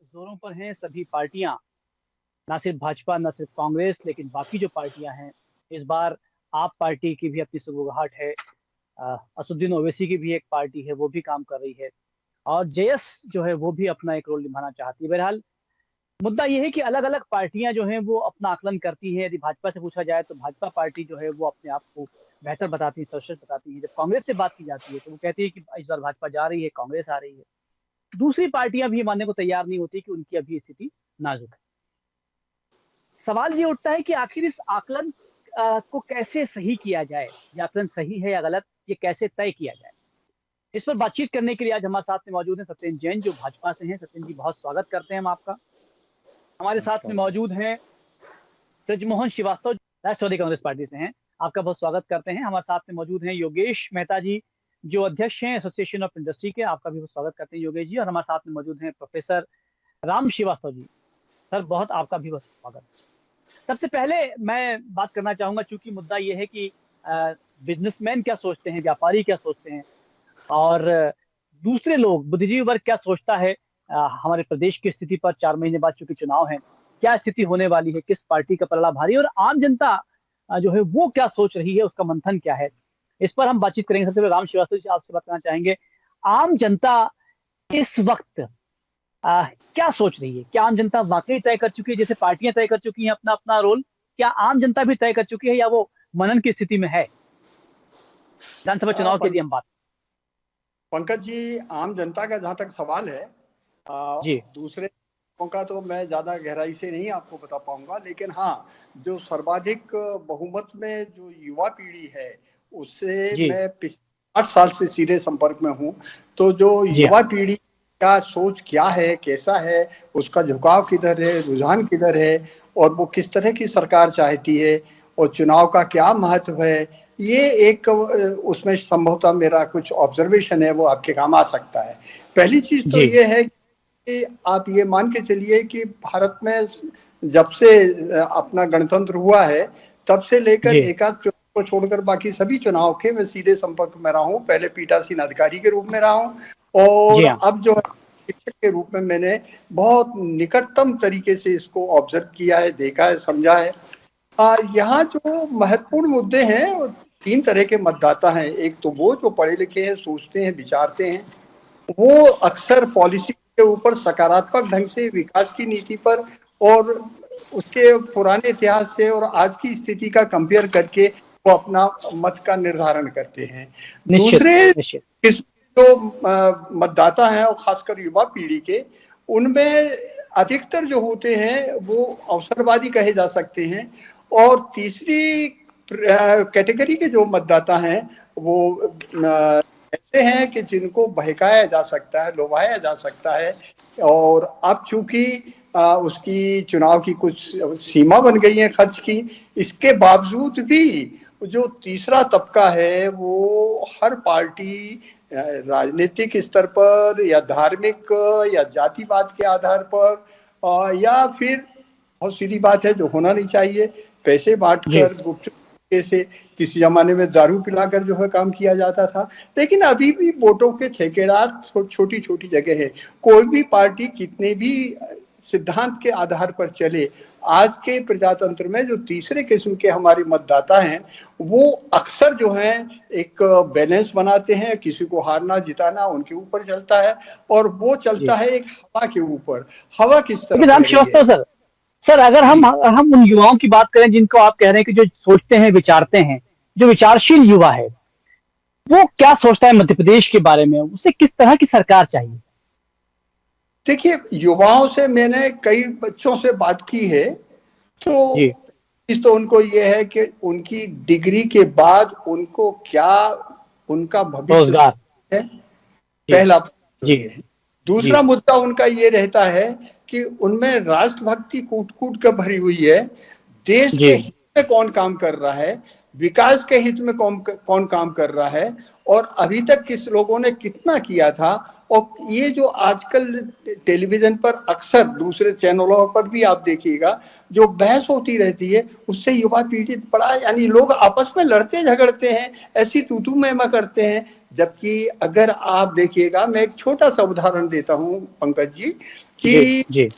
जोरों पर हैं सभी पार्टियां, ना सिर्फ भाजपा ना सिर्फ कांग्रेस, लेकिन बाकी जो पार्टियां हैं इस बार आप पार्टी की भी अपनी सुगबुगाहट है। असुद्दीन ओवैसी की भी एक पार्टी है, वो भी काम कर रही है, और जेएस जो है वो भी अपना एक रोल निभाना चाहती है। बहरहाल मुद्दा ये है कि अलग अलग पार्टियां जो हैं वो अपना आकलन करती हैं। यदि भाजपा से पूछा जाए तो भाजपा पार्टी जो है वो अपने आप को बेहतर बताती है, सर्वश्रेष्ठ बताती है। जब कांग्रेस से बात की जाती है तो वो कहती है कि इस बार भाजपा जा रही है, कांग्रेस आ रही है। दूसरी पार्टियां भी मानने को तैयार नहीं होती कि उनकी अभी स्थिति नाजुक है। सवाल ये उठता है कि आखिर इस आकलन को कैसे सही किया जाए, ये आकलन सही है या गलत, ये कैसे तय किया जाए। इस पर बातचीत करने के लिए आज हमारे साथ में मौजूद हैं सत्येंद्र जैन, जो भाजपा से हैं। सत्येंद्र जी, बहुत स्वागत करते हैं हम आपका। हमारे साथ में नमस्कार। मौजूद हैं ब्रजमोहन श्रीवास्तव, राष्ट्रवादी कांग्रेस पार्टी से हैं। आपका बहुत स्वागत करते हैं। हमारे साथ में मौजूद हैं योगेश मेहता जी, जो अध्यक्ष हैं एसोसिएशन ऑफ इंडस्ट्री के। आपका भी बहुत स्वागत करते हैं योगेश जी। और हमारे साथ में मौजूद हैं प्रोफेसर राम श्रीवास्तव जी। सर, बहुत आपका भी बहुत स्वागत। सबसे पहले मैं बात करना चाहूंगा, चूंकि मुद्दा ये है कि बिजनेसमैन क्या सोचते हैं, व्यापारी क्या सोचते हैं, और दूसरे लोग, बुद्धिजीवी वर्ग क्या सोचता है हमारे प्रदेश की स्थिति पर। 4 महीने बाद चूंकि चुनाव है, क्या स्थिति होने वाली है, किस पार्टी का पलड़ा भारी, और आम जनता जो है वो क्या सोच रही है, उसका मंथन क्या है, इस पर हम बातचीत करेंगे। सबसे पहले राम श्रीवास्तव जी आपसे बात करना चाहेंगे। आम जनता इस वक्त क्या सोच रही है? क्या आम जनता वाकई तय कर चुकी है, जैसे पार्टियां तय कर चुकी हैं अपना अपना रोल? क्या आम जनता भी तय कर चुकी है या वो मनन की स्थिति में है? विधानसभा चुनाव के लिए हम बात। पंकज जी, आम जनता का जहाँ तक सवाल है, जी दूसरे का तो मैं ज्यादा गहराई से नहीं आपको बता पाऊंगा, लेकिन हाँ, जो सर्वाधिक बहुमत में जो युवा पीढ़ी है उससे मैं पिछले 8 साल से सीधे संपर्क में हूँ। तो जो युवा पीढ़ी का सोच क्या है, कैसा है, उसका झुकाव किधर है, रुझान किधर है, और वो किस तरह की सरकार चाहती है, और चुनाव का क्या महत्व है, ये एक उसमें संभवतः मेरा कुछ ऑब्जर्वेशन है, वो आपके काम आ सकता है। पहली चीज तो ये है कि आप ये मान के चलिए कि भारत में जब से अपना गणतंत्र हुआ है तब से लेकर एकाध चुनाव को छोड़कर बाकी सभी चुनाव के मैं सीधे संपर्क में रहा हूँ। पहले पीठासीन अधिकारी के रूप में रहा हूँ, और अब जो है शिक्षक के रूप में मैंने बहुत निकटतम तरीके से इसको ऑब्जर्व किया है, देखा है, समझा है। यहाँ जो महत्वपूर्ण मुद्दे हैं, 3 तरह के मतदाता हैं। एक तो वो जो पढ़े लिखे हैं, सोचते हैं, विचारते हैं, वो अक्सर पॉलिसी के ऊपर सकारात्मक ढंग से, विकास की नीति पर और उसके पुराने इतिहास से और आज की स्थिति का कंपेयर करके वो अपना मत का निर्धारण करते हैं। दूसरे जो मतदाता हैं, और खासकर युवा पीढ़ी के, उनमें अधिकतर जो होते हैं वो अवसरवादी कहे जा सकते हैं। और तीसरी कैटेगरी के जो मतदाता हैं वो ऐसे हैं कि जिनको बहकाया जा सकता है, लोभाया जा सकता है। और अब चूंकि उसकी चुनाव की कुछ सीमा बन गई है खर्च की, इसके बावजूद भी जो तीसरा तबका है वो हर पार्टी राजनीतिक स्तर पर या धार्मिक या जातिवाद के आधार पर, या फिर बहुत सीधी बात है जो होना नहीं चाहिए, पैसे बांटकर गुपचुप से किसी जमाने में दारू पिलाकर जो है काम किया जाता था। लेकिन अभी भी वोटों के ठेकेदार छोटी छोटी जगह है। कोई भी पार्टी कितने भी सिद्धांत के आधार पर चले, आज के प्रजातंत्र में जो तीसरे किस्म के हमारे मतदाता हैं वो अक्सर जो है एक बैलेंस बनाते हैं। किसी को हारना जिताना उनके ऊपर चलता है, और वो चलता है एक हवा के ऊपर। हवा किस तरह? सर, अगर हम उन युवाओं की बात करें जिनको आप कह रहे हैं कि जो सोचते हैं, विचारते हैं, जो विचारशील युवा है, वो क्या सोचता है मध्य प्रदेश के बारे में? उसे किस तरह की सरकार चाहिए? देखिए, युवाओं से मैंने कई बच्चों से बात की है, तो उनको ये है कि उनकी डिग्री के बाद उनको क्या उनका भविष्य है, पहला है। दूसरा मुद्दा उनका ये रहता है कि उनमें राष्ट्रभक्ति कूट-कूट कर भरी हुई है। देश के हित में कौन काम कर रहा है, विकास के हित में कौन काम कर रहा है, और अभी तक किस लोगों ने कितना किया था, और ये जो आजकल टेलीविजन पर अक्सर दूसरे चैनलों पर भी आप देखिएगा जो बहस होती रहती है, उससे युवा पीढ़ी बड़ा, यानी लोग आपस में लड़ते झगड़ते हैं, ऐसी तू मैं करते हैं। जबकि अगर आप देखिएगा, मैं एक छोटा सा उदाहरण देता हूं पंकज जी, कि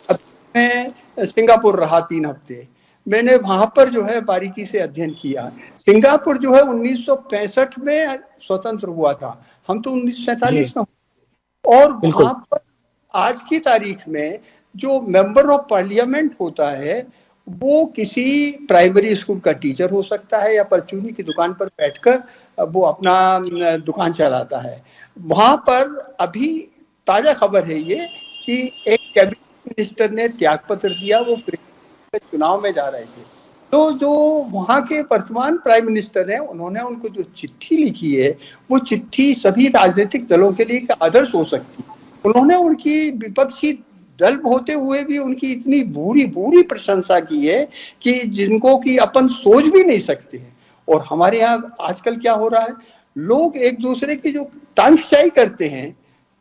मैं सिंगापुर रहा 3 हफ्ते, मैंने वहां पर जो है बारीकी से अध्ययन किया। सिंगापुर जो है 1965 में स्वतंत्र हुआ था, हम तो 1947 में, और वहां पर आज की तारीख में जो मेंबर ऑफ पार्लियामेंट होता है वो किसी प्राइमरी स्कूल का टीचर हो सकता है या परचूनी की दुकान पर बैठकर वो अपना दुकान चलाता है। वहां पर अभी ताजा खबर है ये कि एक कैबिनेट मिनिस्टर ने त्यागपत्र दिया, वो चुनाव में जा रहे थे, तो जो वहां के वर्तमान प्राइम मिनिस्टर हैं उन्होंने उनको जो चिट्ठी लिखी है वो चिट्ठी सभी राजनीतिक दलों के लिए एक आदर्श हो सकती है। उन्होंने उनकी विपक्षी दल होते हुए भी उनकी इतनी बुरी प्रशंसा की है कि जिनको कि अपन सोच भी नहीं सकते हैं। और हमारे यहाँ आजकल क्या हो रहा है, लोग एक दूसरे की जो टांग खिंचाई करते हैं,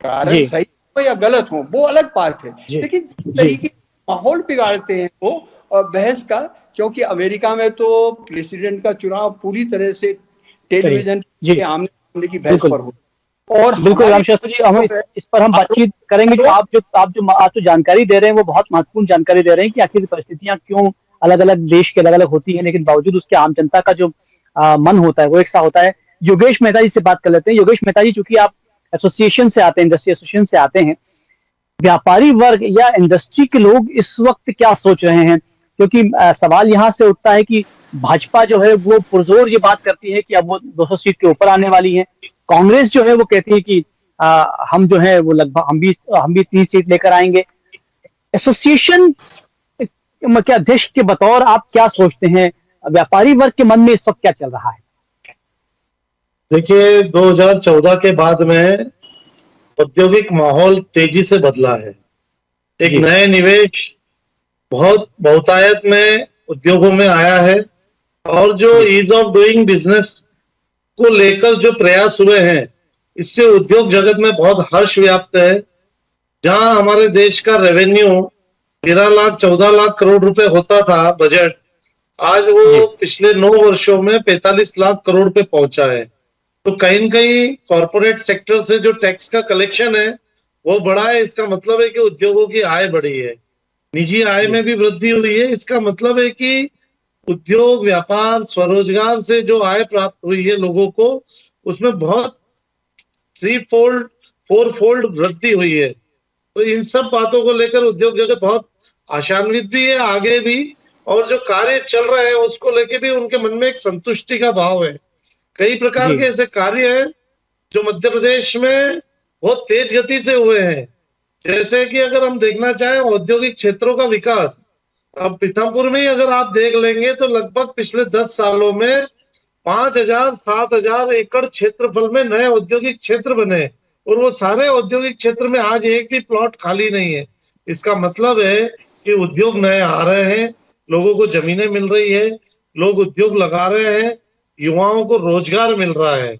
कारण सही हो या गलत हो वो अलग बात है, लेकिन जिस तरीके माहौल बिगाड़ते हैं वो बहस का, क्योंकि अमेरिका में तो प्रेसिडेंट का चुनाव पूरी तरह से टेलीविजन के आमने सामने की बहस पर हो। और बिल्कुल रामशास्त्री जी, हम इस पर हम बातचीत करेंगे। जो आप जो जानकारी दे रहे हैं वो बहुत महत्वपूर्ण जानकारी दे रहे हैं कि आखिर परिस्थितियां क्यों अलग अलग देश के अलग अलग होती हैं, लेकिन बावजूद उसके आम जनता का जो मन होता है वो एक सा होता है। योगेश मेहता जी से बात कर लेते हैं। योगेश मेहता जी, चूंकि आप एसोसिएशन से आते हैं, इंडस्ट्री एसोसिएशन से आते हैं, व्यापारी वर्ग या इंडस्ट्री के लोग इस वक्त क्या सोच रहे हैं? क्योंकि सवाल यहाँ से उठता है कि भाजपा जो है वो पुरजोर ये बात करती है कि अब वो 200 सीट के ऊपर आने वाली है। कांग्रेस जो है वो कहती है कि हम जो है वो लगभग हम भी 3 सीट लेकर आएंगे। एसोसिएशन के अध्यक्ष के बतौर आप क्या सोचते हैं, व्यापारी वर्ग के मन में इस वक्त क्या चल रहा है? देखिए, 2014 के बाद में औद्योगिक माहौल तेजी से बदला है। एक नए निवेश बहुत बहुतायत में उद्योगों में आया है, और जो ईज ऑफ डूइंग बिजनेस को लेकर जो प्रयास हुए हैं, इससे उद्योग जगत में बहुत हर्ष व्याप्त है। जहां हमारे देश का रेवेन्यू 13 लाख 14 लाख करोड़ रुपए होता था बजट, आज वो पिछले 9 वर्षों में 45 लाख करोड़ पे पहुंचा है। तो कहीं न कहीं कॉर्पोरेट सेक्टर से जो टैक्स का कलेक्शन है वो बढ़ा है। इसका मतलब है कि उद्योगों की आय बढ़ी है, निजी आय में भी वृद्धि हुई है। इसका मतलब है कि उद्योग व्यापार स्वरोजगार से जो आय प्राप्त हुई है लोगों को, उसमें बहुत 3-4 वृद्धि हुई है। तो इन सब बातों को लेकर उद्योग जगत बहुत आशान्वित भी है आगे भी, और जो कार्य चल रहे हैं उसको लेकर भी उनके मन में एक संतुष्टि का भाव है। कई प्रकार के ऐसे कार्य हैं जो मध्य प्रदेश में बहुत तेज गति से हुए हैं। जैसे कि अगर हम देखना चाहें औद्योगिक क्षेत्रों का विकास, अब पीथमपुर में ही अगर आप देख लेंगे तो लगभग पिछले 10 सालों में 5,000-7,000 एकड़ क्षेत्रफल में नए औद्योगिक क्षेत्र बने, और वो सारे औद्योगिक क्षेत्र में आज एक भी प्लॉट खाली नहीं है। इसका मतलब है कि उद्योग नए आ रहे हैं, लोगों को जमीनें मिल रही है, लोग उद्योग लगा रहे हैं, युवाओं को रोजगार मिल रहा है।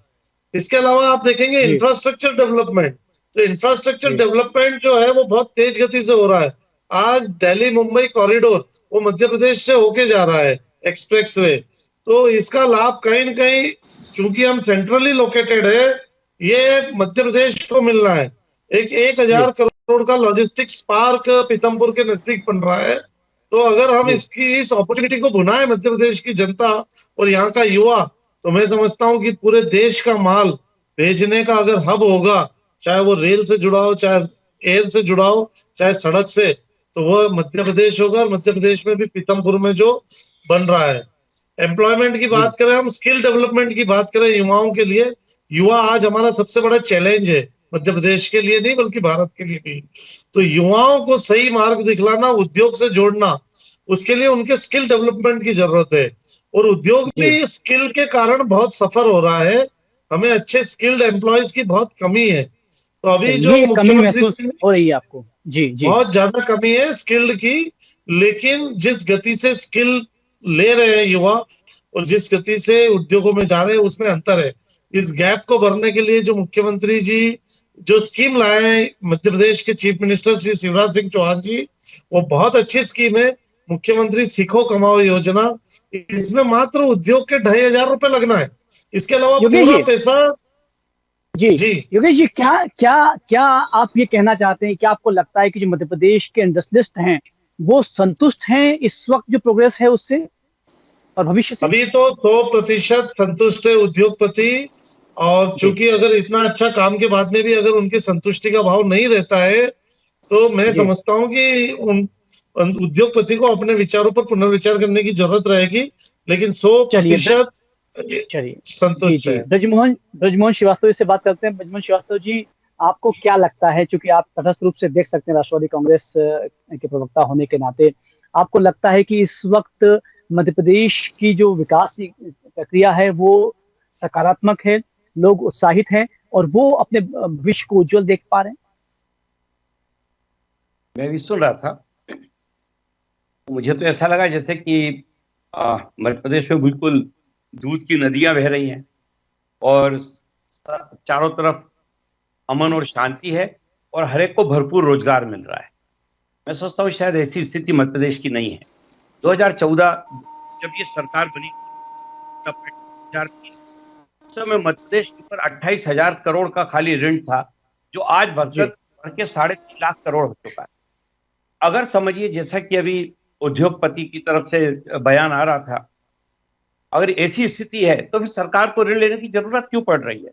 इसके अलावा आप देखेंगे इंफ्रास्ट्रक्चर डेवलपमेंट, तो इंफ्रास्ट्रक्चर डेवलपमेंट जो है वो बहुत तेज गति से हो रहा है। आज दिल्ली मुंबई कॉरिडोर वो मध्य प्रदेश से होके जा रहा है, एक्सप्रेस वे। तो इसका लाभ कहीं न कहीं, चूंकि हम सेंट्रली लोकेटेड है, ये मध्य प्रदेश को मिलना है। एक 1,000 करोड़ का लॉजिस्टिक्स पार्क पीथमपुर के नजदीक बन रहा है। तो अगर हम इस अपॉर्चुनिटी को भुनाए मध्य प्रदेश की जनता और यहाँ का युवा, तो मैं समझता हूँ कि पूरे देश का माल भेजने का अगर हब होगा, चाहे वो रेल से जुड़ा हो, चाहे एयर से जुड़ा हो, चाहे सड़क से, तो वो मध्य प्रदेश होगा। और मध्य प्रदेश में भी पीथमपुर में जो बन रहा है, एम्प्लॉयमेंट की बात करें, हम स्किल डेवलपमेंट की बात करें युवाओं के लिए, युवा आज हमारा सबसे बड़ा चैलेंज है, मध्य प्रदेश के लिए नहीं बल्कि भारत के लिए भी। तो युवाओं को सही मार्ग दिखलाना, उद्योग से जोड़ना, उसके लिए उनके स्किल डेवलपमेंट की जरूरत है। और उद्योग भी स्किल के कारण बहुत सफर हो रहा है, हमें अच्छे स्किल्ड एम्प्लॉयज की बहुत कमी है। तो अभी जो कमी महसूस हो रही है आपको? जी, बहुत ज्यादा कमी है स्किल्ड की, लेकिन जिस गति से स्किल ले रहे हैं युवा और जिस गति से उद्योगों में जा रहे हैं उसमें अंतर है। इस गैप को भरने के लिए जो मुख्यमंत्री जी जो स्कीम लाए हैं मध्य प्रदेश के चीफ मिनिस्टर श्री शिवराज सिंह चौहान जी, वो बहुत अच्छी स्कीम है। मुख्यमंत्री सीखो कमाओ योजना, इसमें मात्र उद्योग के 2,500 रुपए लगना है। इसके अलावा पूरा पैसा जी योगेश जी, क्या क्या क्या आप ये कहना चाहते हैं, क्या आपको लगता है कि जो मध्य प्रदेश के इंडस्ट्रियलिस्ट हैं वो संतुष्ट हैं इस वक्त जो प्रोग्रेस है उससे और भविष्य से? अभी तो 100% संतुष्ट है उद्योगपति। और चूंकि अगर इतना अच्छा काम के बाद में भी अगर उनकी संतुष्टि का भाव नहीं रहता है, तो मैं समझता हूं कि उद्योगपति को अपने विचारों पर पुनर्विचार करने की जरूरत रहेगी। लेकिन 100% संतुष्ट है। ब्रजमोहन श्रीवास्तव से बात करते हैं। ब्रजमोहन श्रीवास्तव जी, आपको क्या लगता है, क्योंकि आप तटस्थ रूप से देख सकते हैं राष्ट्रवादी कांग्रेस के प्रवक्ता होने के नाते, आपको लगता है कि इस वक्त मध्य प्रदेश की जो विकास प्रक्रिया है वो सकारात्मक है, लोग उत्साहित हैं और वो अपने भविष्य को उज्जवल देख पा रहे हैं? मैं भी सुन रहा था, मुझे तो ऐसा लगा जैसे कि मध्य प्रदेश में बिल्कुल दूध की नदियां बह रही हैं और चारों तरफ अमन और शांति है और हर एक को भरपूर रोजगार मिल रहा है। मैं सोचता हूँ शायद ऐसी स्थिति मध्य प्रदेश की नहीं है। 2014 जब ये सरकार बनी, उस समय मध्य प्रदेश के ऊपर 28,000 करोड़ का खाली ऋण था, जो आज बढ़ के 3.5 लाख करोड़ हो चुका है। अगर समझिए, जैसा कि अभी उद्योगपति की तरफ से बयान आ रहा था, अगर ऐसी स्थिति है तो फिर सरकार को ऋण लेने की जरूरत क्यों पड़ रही है?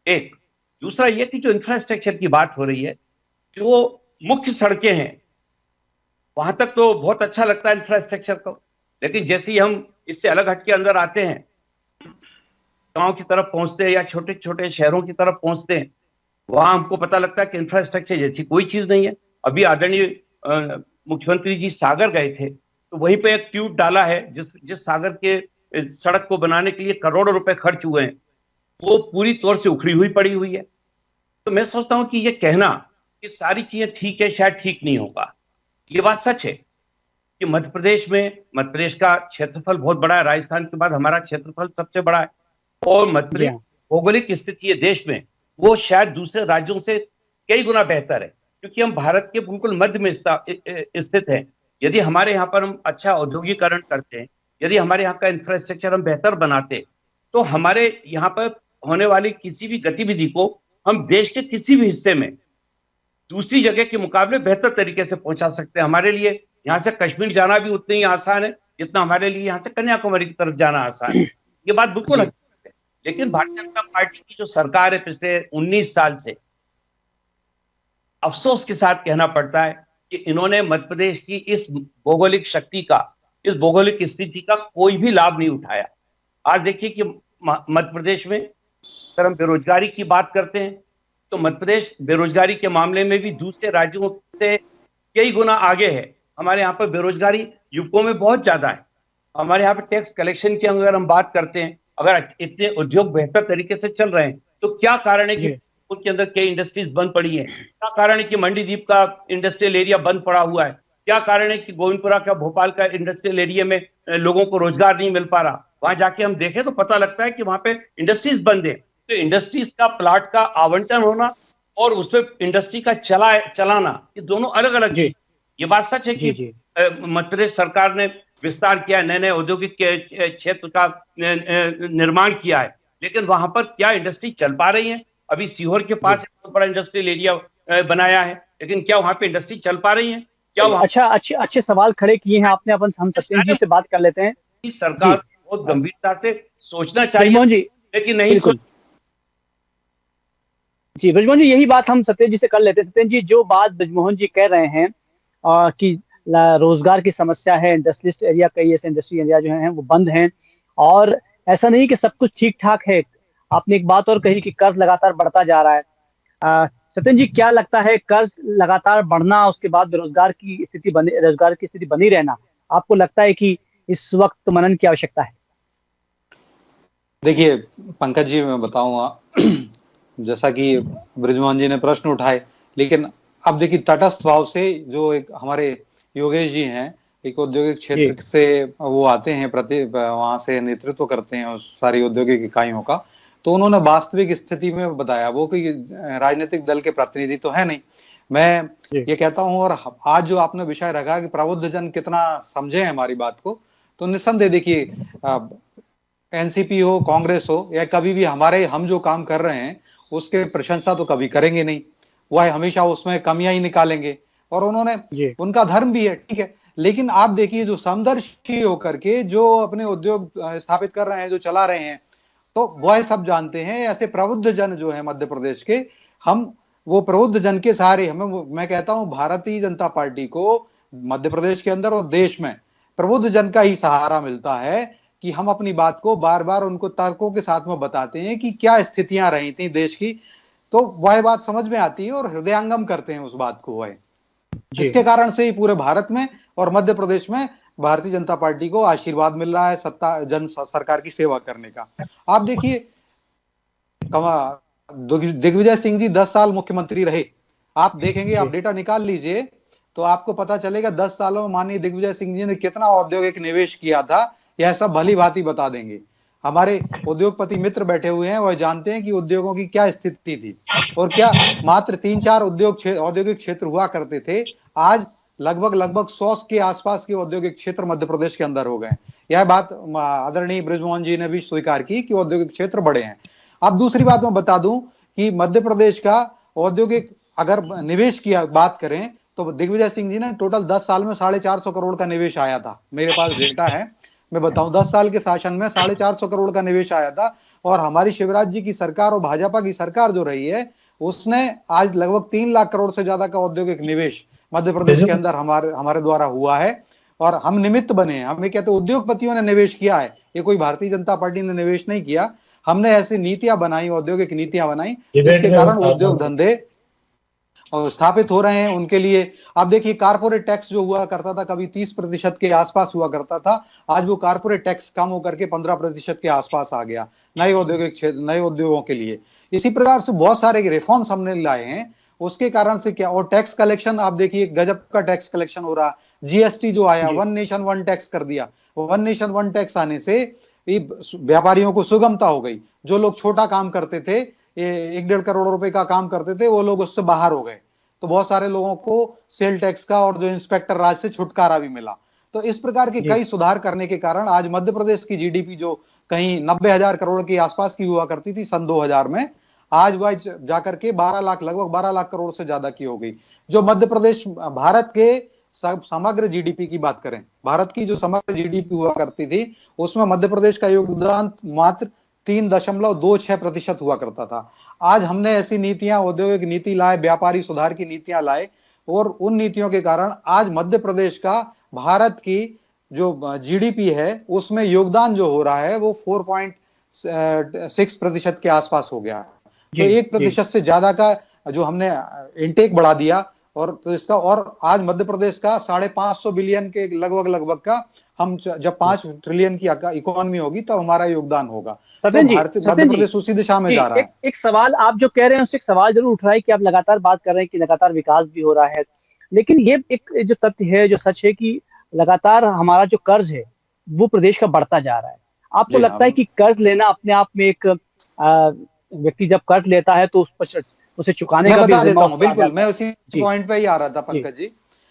एक दूसरा ये कि जो इंफ्रास्ट्रक्चर की बात हो रही है, जो मुख्य सड़कें हैं वहां तक तो बहुत अच्छा लगता है इंफ्रास्ट्रक्चर को, लेकिन जैसे ही हम इससे अलग हटके अंदर आते हैं, गांव की तरफ पहुंचते हैं या छोटे छोटे शहरों की तरफ पहुंचते हैं, वहां हमको पता लगता है कि इंफ्रास्ट्रक्चर जैसी कोई चीज नहीं है। अभी आदरणीय मुख्यमंत्री जी सागर गए थे, तो वहीं पे एक ट्यूब डाला है जिस सागर के सड़क को बनाने के लिए करोड़ों रुपए खर्च हुए हैं, वो पूरी तौर से उखड़ी हुई पड़ी हुई है। तो मैं सोचता हूं कि ये कहना कि सारी चीजें ठीक है शायद ठीक नहीं होगा। ये बात सच है कि मध्य प्रदेश का क्षेत्रफल बहुत बड़ा है, राजस्थान के बाद हमारा क्षेत्रफल सबसे बड़ा है और मध्य प्रदेश भौगोलिक स्थिति है देश में, वो शायद दूसरे राज्यों से कई गुना बेहतर है, क्योंकि हम भारत के बिल्कुल मध्य में स्थित हैं। यदि हमारे यहाँ पर हम अच्छा औद्योगिकरण करते हैं, यदि हमारे यहाँ का इंफ्रास्ट्रक्चर हम बेहतर बनाते, तो हमारे यहाँ पर होने वाली किसी भी गतिविधि को हम देश के किसी भी हिस्से में दूसरी जगह के मुकाबले बेहतर तरीके से पहुंचा सकते हैं। हमारे लिए यहाँ से कश्मीर जाना भी उतना ही आसान है जितना हमारे लिए यहाँ से कन्याकुमारी की तरफ जाना आसान है। ये बात बिल्कुल हकीकत है। लेकिन भारतीय जनता पार्टी की जो सरकार है पिछले 19 साल से, अफसोस के साथ कहना पड़ता है कि इन्होंने मध्य प्रदेश की इस भौगोलिक शक्ति का, इस भौगोलिक स्थिति का कोई भी लाभ नहीं उठाया। आज देखिए कि मध्य प्रदेश में अगर हम बेरोजगारी की बात करते हैं तो मध्य प्रदेश बेरोजगारी के मामले में भी दूसरे राज्यों से कई गुना आगे है। हमारे यहाँ पर बेरोजगारी युवकों में बहुत ज्यादा है। हमारे यहाँ पर टैक्स कलेक्शन की अगर हम बात करते हैं, अगर इतने उद्योग बेहतर तरीके से चल रहे हैं, तो क्या कारण है कि उनके अंदर कई इंडस्ट्रीज बंद पड़ी है? क्या कारण है कि मंडीदीप का इंडस्ट्रियल एरिया बंद पड़ा हुआ है? क्या कारण है कि गोविंदपुरा का, भोपाल का इंडस्ट्रियल एरिया में लोगों को रोजगार नहीं मिल पा रहा? वहां जाके हम देखें तो पता लगता है कि वहां पे इंडस्ट्रीज बंद है। तो इंडस्ट्रीज का प्लाट का आवंटन होना और उस पर इंडस्ट्री का चलाना, ये दोनों अलग अलग चीज। ये बात सच है कि मध्य प्रदेश सरकार ने विस्तार किया, नए नए औद्योगिक क्षेत्र का निर्माण किया है, लेकिन वहां पर क्या इंडस्ट्री चल पा रही है? अभी सीहोर के पास एक बहुत बड़ा इंडस्ट्रियल एरिया बनाया है, लेकिन क्या वहां पे इंडस्ट्री चल पा रही है? क्या वहां अच्छे सवाल खड़े किए हैं आपने। अपन हम सत्येंद्र जी से बात कर लेते हैं। सरकार को बहुत गंभीरता से सोचना चाहिए, लेकिन नहीं जी ब्रजमोहन जी, यही बात हम सत्येंद्र जी से कर लेते हैं। सत्येंद्र जी, जो बात ब्रजमोहन जी कह रहे हैं कि रोजगार की समस्या है, इंडस्ट्रियल एरिया, कई ऐसे इंडस्ट्रियल एरिया जो हैं वो बंद हैं और ऐसा नहीं कि सब कुछ ठीक ठाक है। आपने एक बात और कही कि कर्ज लगातार बढ़ता जा रहा है। सत्येंद्र जी, क्या लगता है, कर्ज लगातार बढ़ना, उसके बाद बेरोजगार की स्थिति बनी रहना, आपको लगता है कि इस वक्त मनन की आवश्यकता है? देखिए पंकज जी, मैं बताऊंगा जैसा कि ब्रजमोहन जी ने प्रश्न उठाए, लेकिन अब देखिए तटस्थ भाव से जो एक हमारे योगेश जी हैं, एक औद्योगिक क्षेत्र से वो आते हैं, वहां से नेतृत्व करते हैं उस सारी औद्योगिक इकाइयों का। तो उन्होंने वास्तविक स्थिति में बताया। वो कोई राजनीतिक दल के प्रतिनिधि तो है नहीं। मैं ये कहता हूं, और आज जो आपने विषय रखा कि प्रबुद्ध जन कितना समझे हमारी बात को, तो निस्संदेह देखिए एनसीपी हो, कांग्रेस हो, या कभी भी हम जो काम कर रहे हैं उसके प्रशंसा तो कभी करेंगे नहीं, वह हमेशा उसमें कमियां ही निकालेंगे। और उन्होंने, उनका धर्म भी है, ठीक है, लेकिन आप देखिए जो समदर्शी होकर के जो अपने उद्योग स्थापित कर रहे हैं, जो चला रहे हैं, तो वह सब जानते हैं ऐसे प्रबुद्ध जन जो है मध्य प्रदेश के, हम वो प्रबुद्ध जन के सहारे मैं कहता हूं भारतीय जनता पार्टी को मध्य प्रदेश के अंदर और देश में प्रबुद्ध जन का ही सहारा मिलता है कि हम अपनी बात को बार बार उनको तर्कों के साथ में बताते हैं कि क्या स्थितियां रही थी देश की, तो वह बात समझ में आती है और हृदयंगम करते हैं उस बात को। वह इसके कारण से ही पूरे भारत में और मध्य प्रदेश में भारतीय जनता पार्टी को आशीर्वाद मिल रहा है जन सरकार की सेवा करने का। आप देखिए दिग्विजय सिंह जी 10 साल मुख्यमंत्री रहे, आप देखेंगे, आप डेटा निकाल लीजिए तो आपको पता चलेगा 10 सालों में माननीय दिग्विजय सिंह जी ने कितना औद्योगिक निवेश किया था, यह सब भली भांति बता देंगे। हमारे उद्योगपति मित्र बैठे हुए हैं, वह जानते हैं कि उद्योगों की क्या स्थिति थी और क्या मात्र 3-4 औद्योगिक क्षेत्र हुआ करते थे, आज लगभग 100 के आसपास के औद्योगिक क्षेत्र मध्य प्रदेश के अंदर हो गए। यह बात आदरणीय बृजमोहन जी ने भी स्वीकार की कि औद्योगिक क्षेत्र बड़े हैं। अब दूसरी बात मैं बता दूं कि मध्य प्रदेश का औद्योगिक अगर निवेश की बात करें तो दिग्विजय सिंह जी ने टोटल 10 साल में 450 करोड़ का निवेश आया था। मेरे पास डेटा है, मैं बताऊं 10 साल के शासन में 450 करोड़ का निवेश आया था। और हमारी शिवराज जी की सरकार और भाजपा की सरकार जो रही है उसने आज लगभग 3 लाख करोड़ से ज्यादा का औद्योगिक निवेश मध्य प्रदेश के अंदर हमारे द्वारा हुआ है। और हम निमित्त बने हैं, हम ये कहते हैं उद्योगपतियों ने निवेश किया है, ये कोई भारतीय जनता पार्टी ने निवेश नहीं किया। हमने ऐसी नीतियां बनाई, औद्योगिक नीतियां बनाई, जिसके कारण उद्योग धंधे स्थापित हो रहे हैं उनके लिए। आप देखिए कारपोरेट टैक्स जो हुआ करता था कभी 30% के आसपास हुआ करता था, आज वो कारपोरेट टैक्स कम होकर के 15% के आसपास आ गया नए औद्योगिक क्षेत्र, नए उद्योगों के लिए। इसी प्रकार से बहुत सारे रिफॉर्म्स हमने लाए हैं, उसके कारण से क्या, और टैक्स कलेक्शन आप देखिए गजब का टैक्स कलेक्शन हो रहा। जीएसटी जो आया, वन नेशन वन टैक्स कर दिया, वन नेशन वन टैक्स आने से व्यापारियों को सुगमता हो गई। जो लोग छोटा काम करते थे, 1-1.5 करोड़ रुपए का काम करते थे, वो लोग उससे बाहर हो गए, तो बहुत सारे लोगों को सेल टैक्स का और जो इंस्पेक्टर राज से छुटकारा भी मिला। तो इस प्रकार के कई सुधार करने के कारण आज मध्य प्रदेश की जीडीपी जो कहीं 90,000 करोड़ के आसपास की हुआ करती थी सन 2000 में, आज वह जाकर के लगभग 12 लाख करोड़ से ज्यादा की हो गई। जो मध्य प्रदेश भारत के समग्र जीडीपी की बात करें, भारत की जो समग्र जीडीपी हुआ करती थी उसमें मध्य प्रदेश का योगदान मात्र 3.26% हुआ करता था। आज हमने ऐसी नीतियां, औद्योगिक नीति लाए, व्यापारी सुधार की नीतियां लाए, और उन नीतियों के कारण आज मध्य प्रदेश का भारत की जो जीडीपी है उसमें योगदान जो हो रहा है वो 4.6% के आसपास हो गया। तो 1% से ज्यादा का जो हमने इनटेक बढ़ा दिया, और तो इसका, और आज मध्य प्रदेश का 550 बिलियन के लगभग का, हम जब 5 ट्रिलियन की इकोनॉमी होगी तो हमारा योगदान होगा। तो मध्य प्रदेश उसी दिशा में जा रहा है। एक सवाल आप जो कह रहे हैं उससे एक सवाल जरूर उठ रहा है कि आप लगातार बात कर रहे हैं कि लगातार विकास भी हो रहा है, लेकिन ये एक जो तथ्य है, जो सच है कि लगातार हमारा जो कर्ज है वो प्रदेश का बढ़ता जा रहा है। आपको लगता है कि कर्ज लेना अपने आप में एक व्यक्ति जब कर्ज लेता है तो उसे चुकाने का भी बिल्कुल, मैं उसी पॉइंट पे ही आ रहा था पंकज जी।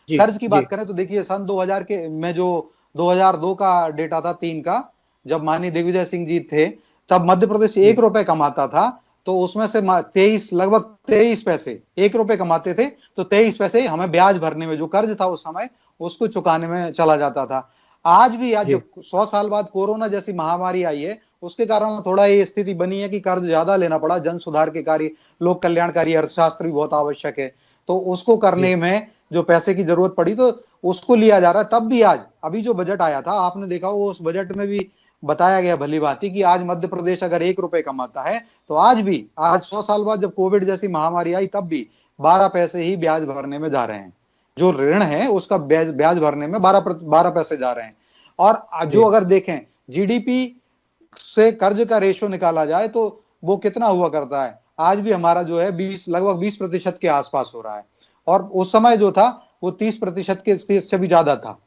कर्ज की बात करें तो देखिए सन 2000 के में जो 2002 का डेटा था 3 का, जब माननीय दिग्विजय सिंह जी थे, तब मध्य प्रदेश 1 रुपए कमाता था, तो उसमें से लगभग 23 पैसे 1 रुपए कमाते थे, तो 23 पैसे हमें ब्याज भरने में, जो कर्ज था उस समय, उसको चुकाने में चला जाता था। आज भी, आज जो 100 साल बाद कोरोना जैसी महामारी आई है, उसके कारण थोड़ा ये स्थिति बनी है कि कर्ज ज्यादा लेना पड़ा। जन सुधार के कार्य, लोक कल्याणकारी अर्थशास्त्र भी बहुत आवश्यक है, तो उसको करने में जो पैसे की जरूरत पड़ी तो उसको लिया जा रहा है। तब भी आज अभी जो बजट आया था, आपने देखा वो, उस बजट में भी बताया गया भली भांति कि आज मध्य प्रदेश अगर 1 रुपए कमाता है तो आज 100 साल बाद जब कोविड जैसी महामारी आई तब भी 12 पैसे ही ब्याज भरने में जा रहे हैं। जो ऋण है उसका ब्याज भरने में 12 पैसे जा रहे हैं। और जो अगर देखें जीडीपी से कर्ज का रेशो निकाला जाए तो वो कितना हुआ करता है, आज भी हमारा जो है लगभग 20% के आसपास हो रहा है। और उस समय जो था वो 30% के से भी ज्यादा था।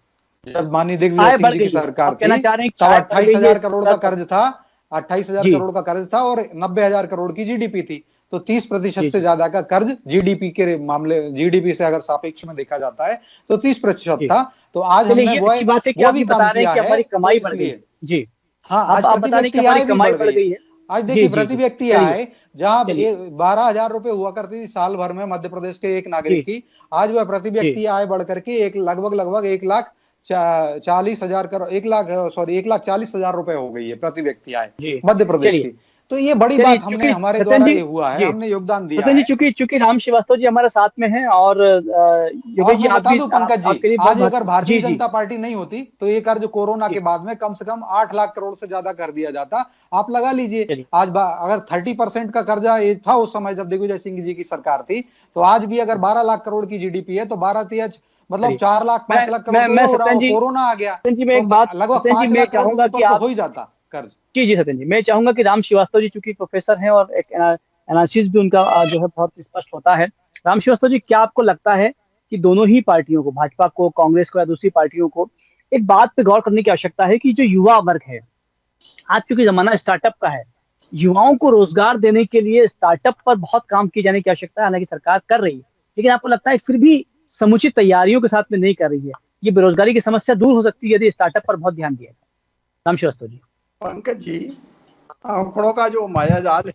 जब माननीय दिग्विजय सिंह जी की सरकार थी तब 28,000 करोड़ का कर्ज था, 28,000 करोड़ का कर्ज था और 90,000 करोड़ की जीडीपी थी। तो 30% से ज्यादा का कर्ज जीडीपी के मामले, जीडीपी से अगर सापेक्ष में देखा जाता है तो 30% था। तो आज हमने वो भी काम किया है, हमारी कमाई बढ़ गई है। जी हाँ, आज प्रति व्यक्ति आय भी बढ़ गई है। आज देखिए प्रति व्यक्ति आय जहाँ 12,000 रुपए हुआ करती थी साल भर में मध्य प्रदेश के एक नागरिक की, आज वह प्रति व्यक्ति आय बढ़ करके लगभग 1,40,000 रुपए हो गई है प्रति व्यक्ति आय मध्य प्रदेश की। तो ये बड़ी बात हमने हमारे द्वारा ये हुआ है, हमने योगदान दिया है। चूंकि राम श्रीवास्तव जी हमारे साथ में हैं और योगेश जी बता दूं पंकज जी, आज अगर भारतीय जनता पार्टी नहीं होती तो ये कर्ज कोरोना के बाद में कम से कम 8 लाख करोड़ से ज्यादा कर दिया जाता। आप लगा लीजिए आज अगर 30% का कर्जा ये था उस समय जब दिग्विजय सिंह जी की सरकार थी, तो आज भी अगर 12 लाख करोड़ की जीडीपी है तो 12 मतलब 4 लाख 5 लाख करोड़ कोरोना आ गया। मैं एक बात लगभग 5 लाख चाहूंगा कि आप हो ही जाता कर्ज। जी सत्येंद्र जी, मैं चाहूंगा कि राम श्रीवास्तव जी चूंकि प्रोफेसर हैं और एक एनालिसिस भी उनका जो है बहुत स्पष्ट होता है। राम श्रीवास्तव जी, क्या आपको लगता है कि दोनों ही पार्टियों को, भाजपा को, कांग्रेस को या दूसरी पार्टियों को, एक बात पे गौर करने की आवश्यकता है कि जो युवा वर्ग है, आज चूंकि जमाना स्टार्टअप का है, युवाओं को रोजगार देने के लिए स्टार्टअप पर बहुत काम किए जाने की आवश्यकता है। हालांकि सरकार कर रही है, लेकिन आपको लगता है फिर भी समुचित तैयारियों के साथ में नहीं कर रही है। ये बेरोजगारी की समस्या दूर हो सकती है यदि स्टार्टअप पर बहुत ध्यान दिया जाए। राम श्रीवास्तव जी। पंकज जी, आंकड़ों का जो मायाजाल है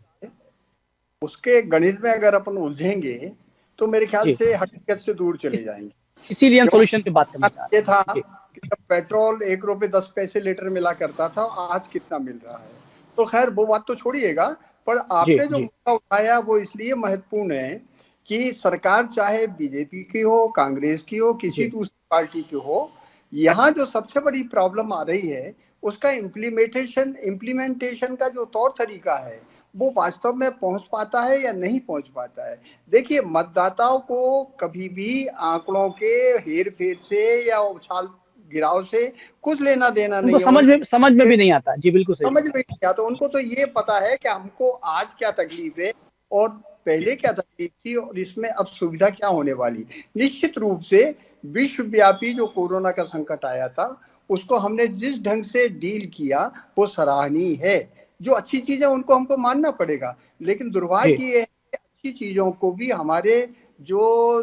उसके गणित में अगर अपन उलझेंगे तो मेरे ख्याल से हकीकत से दूर चले जाएंगे। इसीलिए हम सॉल्यूशन की बात करना चाहते हैं। ये था कि जब पेट्रोल 1 रुपए 10 पैसे लीटर मिला करता था, आज कितना मिल रहा है। तो खैर वो बात तो छोड़िएगा, पर आपने जो मुद्दा उठाया वो इसलिए महत्वपूर्ण है कि सरकार चाहे बीजेपी की हो, कांग्रेस की हो, किसी दूसरी पार्टी की हो, यहाँ जो सबसे बड़ी प्रॉब्लम आ रही है उसका इम्प्लीमेंटेशन का जो तौर तरीका है वो वास्तव में पहुंच पाता है या नहीं पहुंच पाता है। देखिए, मतदाताओं को कभी भी आंकड़ों के हेर फेर से या उछाल गिराव से कुछ लेना देना नहीं है। समझ में भी नहीं आता। जी बिल्कुल सही। समझ में नहीं आता। उनको तो ये पता है कि हमको आज क्या तकलीफ है और पहले क्या तकलीफ थी और इसमें अब सुविधा क्या होने वाली। निश्चित रूप से विश्वव्यापी जो कोरोना का संकट आया था उसको हमने जिस ढंग से डील किया वो सराहनीय है। जो अच्छी चीजें उनको हमको मानना पड़ेगा, लेकिन दुर्भाग्य ये है कि अच्छी चीजों को भी हमारे जो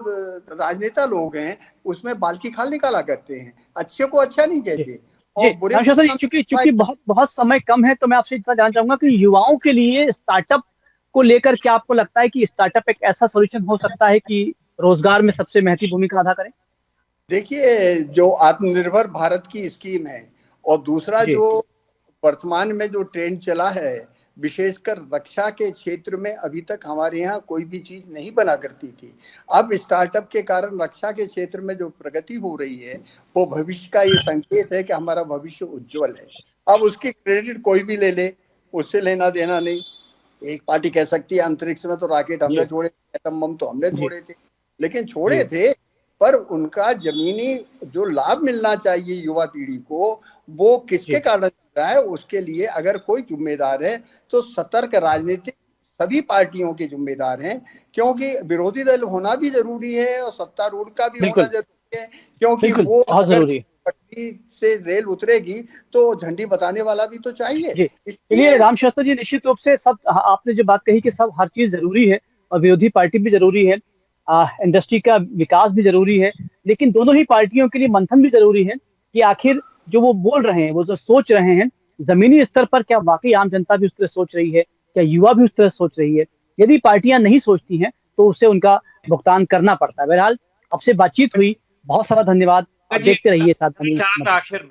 राजनेता लोग हैं उसमें बाल की खाल निकाला करते हैं, अच्छे को अच्छा नहीं कहते। और चूंकि बहुत समय कम है तो मैं आपसे इतना जानना चाहूंगा कि युवाओं के लिए स्टार्टअप को लेकर क्या आपको लगता है कि स्टार्टअप एक ऐसा सॉल्यूशन हो सकता है कि रोजगार में सबसे महत्वपूर्ण भूमिका अदा करें? देखिए, जो आत्मनिर्भर भारत की स्कीम है और दूसरा जो वर्तमान में जो ट्रेंड चला है, विशेषकर रक्षा के क्षेत्र में अभी तक हमारे यहाँ कोई भी चीज नहीं बना करती थी। अब स्टार्टअप के कारण रक्षा के क्षेत्र में जो प्रगति हो रही है वो भविष्य का ये संकेत है कि हमारा भविष्य उज्जवल है। अब उसकी क्रेडिट कोई भी ले ले, उससे लेना देना नहीं। एक पार्टी कह सकती है अंतरिक्ष में तो रॉकेट हमने छोड़े, एटम बम तो हमने छोड़े थे, लेकिन छोड़े थे, पर उनका जमीनी जो लाभ मिलना चाहिए युवा पीढ़ी को वो किसके कारण मिल रहा है, उसके लिए अगर कोई जिम्मेदार है तो सतर्क राजनीतिक सभी पार्टियों के जिम्मेदार हैं, क्योंकि विरोधी दल होना भी जरूरी है और सत्तारूढ़ का भी होना जरूरी है, क्योंकि वो अगर पटरी से रेल उतरेगी तो झंडी बताने वाला भी तो चाहिए। इसलिए राम श्रीवास्तव जी, निश्चित रूप से सब आपने जो बात कही कि सब हर चीज जरूरी है और विरोधी पार्टी भी जरूरी है, इंडस्ट्री का विकास भी जरूरी है, लेकिन दोनों ही पार्टियों के लिए मंथन भी जरूरी है कि आखिर जो वो बोल रहे हैं, वो जो सोच रहे हैं जमीनी स्तर पर, क्या वाकई आम जनता भी उस तरह सोच रही है, क्या युवा भी उस तरह सोच रही है? यदि पार्टियां नहीं सोचती हैं तो उससे उनका भुगतान करना पड़ता है। बहरहाल आपसे बातचीत हुई, बहुत सारा धन्यवाद। देखते रहिए साथ। आखिर में